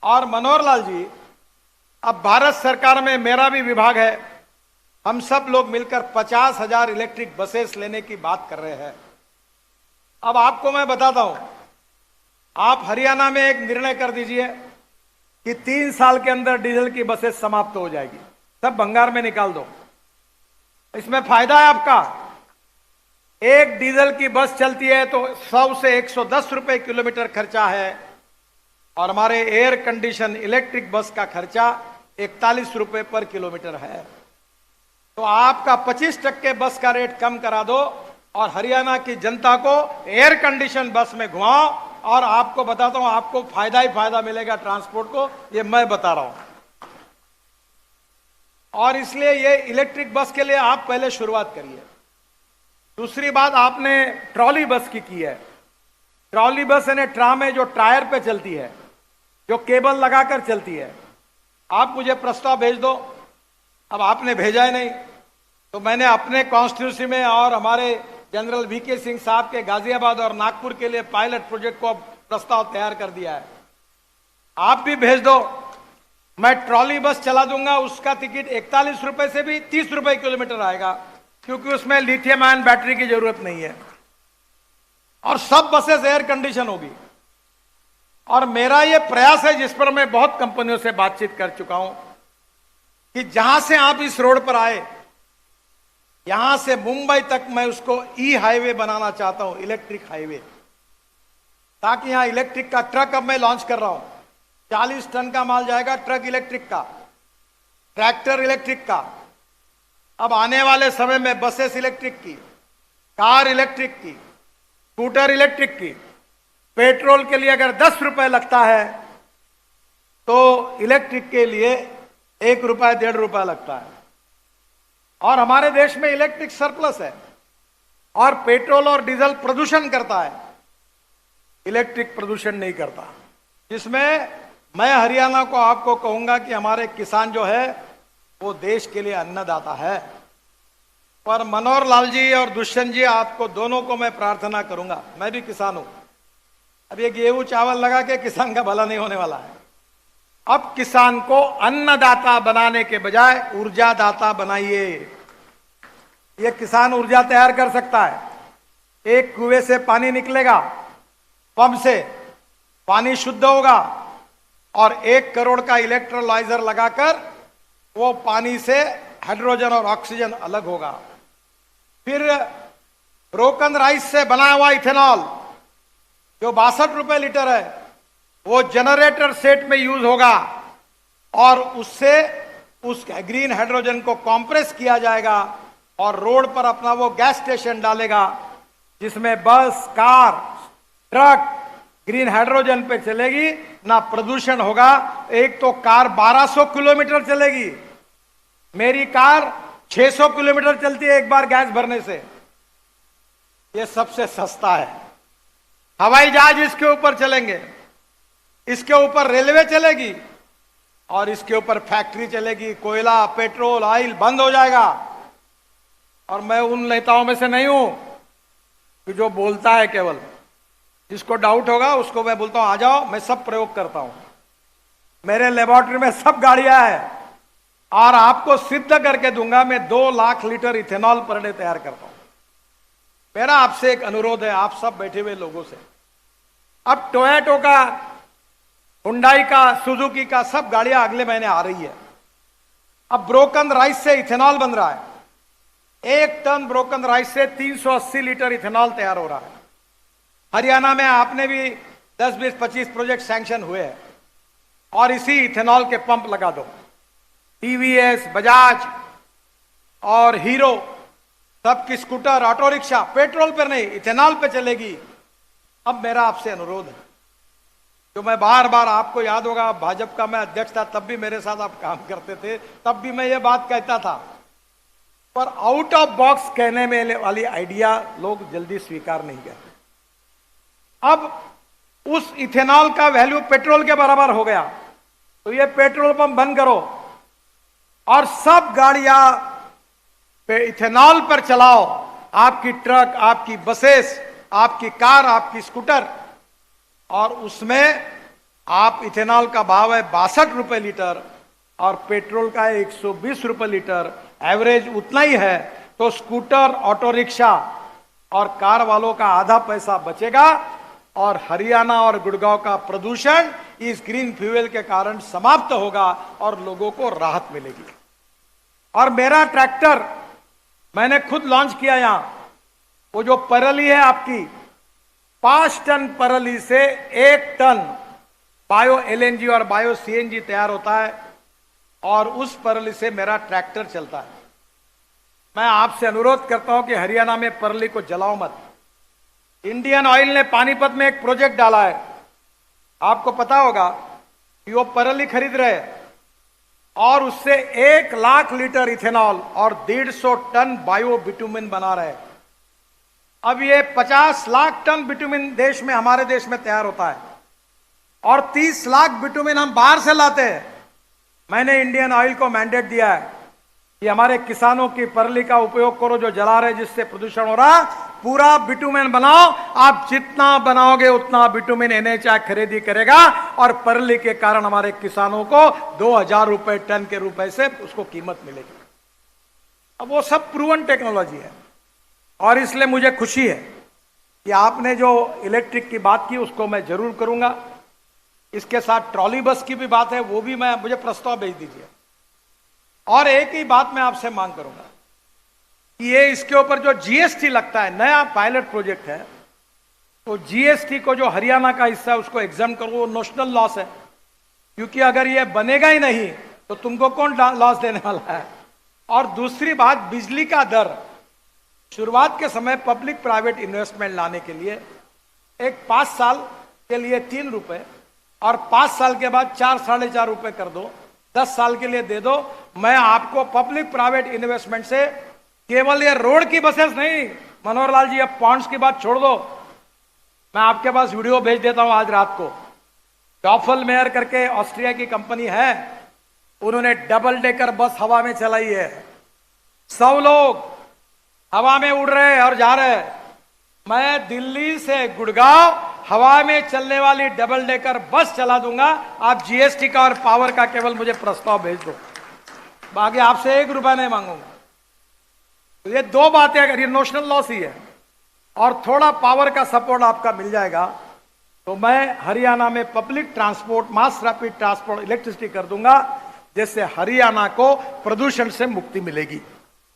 और मनोहर लाल जी, अब भारत सरकार में मेरा भी विभाग है, हम सब लोग मिलकर 50,000 इलेक्ट्रिक बसेस लेने की बात कर रहे हैं। अब आपको मैं बताता हूं, आप हरियाणा में एक निर्णय कर दीजिए कि 3 साल के अंदर डीजल की बसेस समाप्त हो जाएगी, सब भंगार में निकाल दो। इसमें फायदा है आपका। एक डीजल की बस चलती है तो 100 से 110 रुपए किलोमीटर खर्चा है, और हमारे एयर कंडीशन इलेक्ट्रिक बस का खर्चा 41 रुपए पर किलोमीटर है। तो आपका 25% बस का रेट कम करा दो और हरियाणा की जनता को एयर कंडीशन बस में घुमाओ, और आपको बताता हूं आपको फायदा ही फायदा मिलेगा ट्रांसपोर्ट को, ये मैं बता रहा हूं। और इसलिए ये इलेक्ट्रिक बस के लिए आप पहले शुरुआत करिए। दूसरी बात, आपने ट्रॉली बस की है। ट्रॉली बस यानी ट्राम है जो टायर पे चलती है, जो केबल लगाकर चलती है। आप मुझे प्रस्ताव भेज दो। अब आपने भेजा ही नहीं, तो मैंने अपने कॉन्स्टिट्यूंसी में और हमारे जनरल वीके सिंह साहब के गाजियाबाद और नागपुर के लिए पायलट प्रोजेक्ट को प्रस्ताव तैयार कर दिया है। आप भी भेज दो, मैं ट्रॉली बस चला दूंगा। उसका टिकट 41 रुपए से भी 30 रुपए किलोमीटर आएगा, क्योंकि उसमें लिथियम आयन बैटरी की जरूरत नहीं है, और सब बसेस एयर कंडीशन होगी। और मेरा यह प्रयास है, जिस पर मैं बहुत कंपनियों से बातचीत कर चुका हूं, कि जहां से आप इस रोड पर आए, यहां से मुंबई तक मैं उसको ई हाईवे बनाना चाहता हूं, इलेक्ट्रिक हाईवे, ताकि यहां इलेक्ट्रिक का ट्रक अब मैं लॉन्च कर रहा हूं। 40 टन का माल जाएगा ट्रक इलेक्ट्रिक का, ट्रैक्टर इलेक्ट्रिक का। अब आने वाले समय में बसेस इलेक्ट्रिक की, कार इलेक्ट्रिक की, स्कूटर इलेक्ट्रिक की। पेट्रोल के लिए अगर 10 रुपए लगता है तो इलेक्ट्रिक के लिए 1 रुपया 1.5 रुपया लगता है। और हमारे देश में इलेक्ट्रिक सरप्लस है, और पेट्रोल और डीजल प्रदूषण करता है, इलेक्ट्रिक प्रदूषण नहीं करता। जिसमें मैं हरियाणा को आपको कहूंगा कि हमारे किसान जो है वो देश के लिए अन्नदाता है। पर मनोहर लाल जी और दुष्यंत जी, आपको दोनों को मैं प्रार्थना करूंगा, मैं भी किसान हूं। अब ये गेहूं चावल लगा के किसान का भला नहीं होने वाला है। अब किसान को अन्नदाता बनाने के बजाय ऊर्जादाता बनाइए। ये किसान ऊर्जा तैयार कर सकता है। एक कुएं से पानी निकलेगा, पंप से पानी शुद्ध होगा, और 1 करोड़ का इलेक्ट्रोलाइजर लगाकर वो पानी से हाइड्रोजन और ऑक्सीजन अलग होगा। फिर ब्रोकन राइस से बना हुआ इथेनॉल जो 62 रुपए लीटर है, वो जनरेटर सेट में यूज होगा, और उससे उस ग्रीन हाइड्रोजन को कंप्रेस किया जाएगा, और रोड पर अपना वो गैस स्टेशन डालेगा, जिसमें बस, कार, ट्रक ग्रीन हाइड्रोजन पे चलेगी, ना प्रदूषण होगा। एक तो कार 1200 किलोमीटर चलेगी, मेरी कार 600 किलोमीटर चलती है एक बार गैस भरने से। ये सबसे सस्ता है। हवाई जहाज इसके ऊपर चलेंगे, इसके ऊपर रेलवे चलेगी, और इसके ऊपर फैक्ट्री चलेगी। कोयला, पेट्रोल, ऑयल बंद हो जाएगा। और मैं उन नेताओं में से नहीं हूं कि जो बोलता है केवल। जिसको डाउट होगा उसको मैं बोलता हूं आ जाओ, मैं सब प्रयोग करता हूं। मेरे लेबोरेटरी में सब गाड़ियां हैं, और आपको सिद्ध करके दूंगा। मैं 2 lakh litre ethanol per day तैयार करता हूं। मेरा आपसे एक अनुरोध है, आप सब बैठे हुए लोगों से। अब टोयोटो का, हुंडई का, सुजुकी का सब गाड़ियां अगले महीने आ रही है। अब ब्रोकन राइस से इथेनॉल बन रहा है। 1 टन ब्रोकन राइस से 380 लीटर इथेनॉल तैयार हो रहा है। हरियाणा में आपने भी 10, 20, 25 प्रोजेक्ट सैंक्शन हुए हैं, और इसी इथेनॉल के पंप लगा दो। टीवीएस, बजाज और हीरो सबकी स्कूटर, ऑटो रिक्शा पेट्रोल पर नहीं, इथेनॉल पे चलेगी। अब मेरा आपसे अनुरोध है, जो मैं बार बार, आपको याद होगा भाजपा का मैं अध्यक्ष था, तब भी मेरे साथ आप काम करते थे, तब भी मैं ये बात कहता था। पर आउट ऑफ बॉक्स कहने में वाली आइडिया लोग जल्दी स्वीकार नहीं करते। अब उस इथेनॉल का वैल्यू पेट्रोल के बराबर हो गया, तो ये पेट्रोल पंप बंद करो, और सब गाड़ियां पे इथेनॉल पर चलाओ। आपकी ट्रक, आपकी बसेस, आपकी कार, आपकी स्कूटर, और उसमें आप इथेनॉल का भाव है 62 रुपए लीटर और पेट्रोल का है 120 रुपए लीटर, एवरेज उतना ही है, तो स्कूटर, ऑटो रिक्शा और कार वालों का आधा पैसा बचेगा और हरियाणा और गुड़गांव का प्रदूषण इस ग्रीन फ्यूल के कारण समाप्त होगा और लोगों को राहत मिलेगी। और मेरा ट्रैक्टर मैंने खुद लॉन्च किया यहां, वो जो परली है आपकी, 5 टन परली से 1 टन बायो एलएनजी और बायो सीएनजी तैयार होता है और उस परली से मेरा ट्रैक्टर चलता है। मैं आपसे अनुरोध करता हूं कि हरियाणा में परली को जलाओ मत। इंडियन ऑयल ने पानीपत में एक प्रोजेक्ट डाला है, आपको पता होगा कि वो परली खरीद रहे और उससे 1 लाख लीटर इथेनॉल और 150 टन बायो बिटुमिन बना रहे। अब ये 50 लाख टन बिटुमिन देश में, हमारे देश में तैयार होता है और 30 लाख बिटुमिन हम बाहर से लाते हैं। मैंने इंडियन ऑयल को मैंडेट दिया है कि हमारे किसानों की परली का उपयोग करो जो जला रहे, जिससे प्रदूषण हो रहा, पूरा बिटुमिन बनाओ। आप जितना बनाओगे उतना बिटुमिन एनएचआई खरीदी करेगा और परली के कारण हमारे किसानों को 2000 रुपए टन के रुपए से उसको कीमत मिलेगी। अब वो सब प्रूवन टेक्नोलॉजी है और इसलिए मुझे खुशी है कि आपने जो इलेक्ट्रिक की बात की उसको मैं जरूर करूंगा। इसके साथ ट्रॉली बस की भी बात है, वो भी मुझे प्रस्ताव भेज दीजिए। और एक ही बात मैं आपसे मांग करूंगा कि ये इसके ऊपर जो जीएसटी लगता है, नया पायलट प्रोजेक्ट है, तो जीएसटी को जो हरियाणा का हिस्सा है उसको एग्जाम करो, वो नेशनल लॉस है। क्योंकि अगर ये बनेगा ही नहीं तो तुमको कौन लॉस देने वाला है। और दूसरी बात, बिजली का दर शुरुआत के समय पब्लिक प्राइवेट इन्वेस्टमेंट लाने के लिए एक 5 साल के लिए 3 रुपए और 5 साल के बाद 4, 4.5 रुपए कर दो, 10 साल के लिए दे दो। मैं आपको पब्लिक प्राइवेट इन्वेस्टमेंट से केवल ये रोड की बसेस नहीं, मनोहर लाल जी, अब पॉन्ड्स की बात छोड़ दो, मैं आपके पास वीडियो भेज देता हूं आज रात को। डॉफल मेयर करके ऑस्ट्रिया की कंपनी है, उन्होंने डबल डेकर बस हवा में चलाई है। 100 लोग हवा में उड़ रहे हैं और जा रहे हैं। मैं दिल्ली से गुड़गांव हवा में चलने वाली डबल डेकर बस चला दूंगा। आप जीएसटी का और पावर का केवल मुझे प्रस्ताव भेज दो, बाकी आपसे 1 रुपया नहीं मांगूंगा। तो ये 2 बातें, अगर ये नेशनल लॉस ही है और थोड़ा पावर का सपोर्ट आपका मिल जाएगा तो मैं हरियाणा में public transport, mass rapid transport, electricity कर दूंगा, जिससे हरियाणा को प्रदूषण से मुक्ति मिलेगी।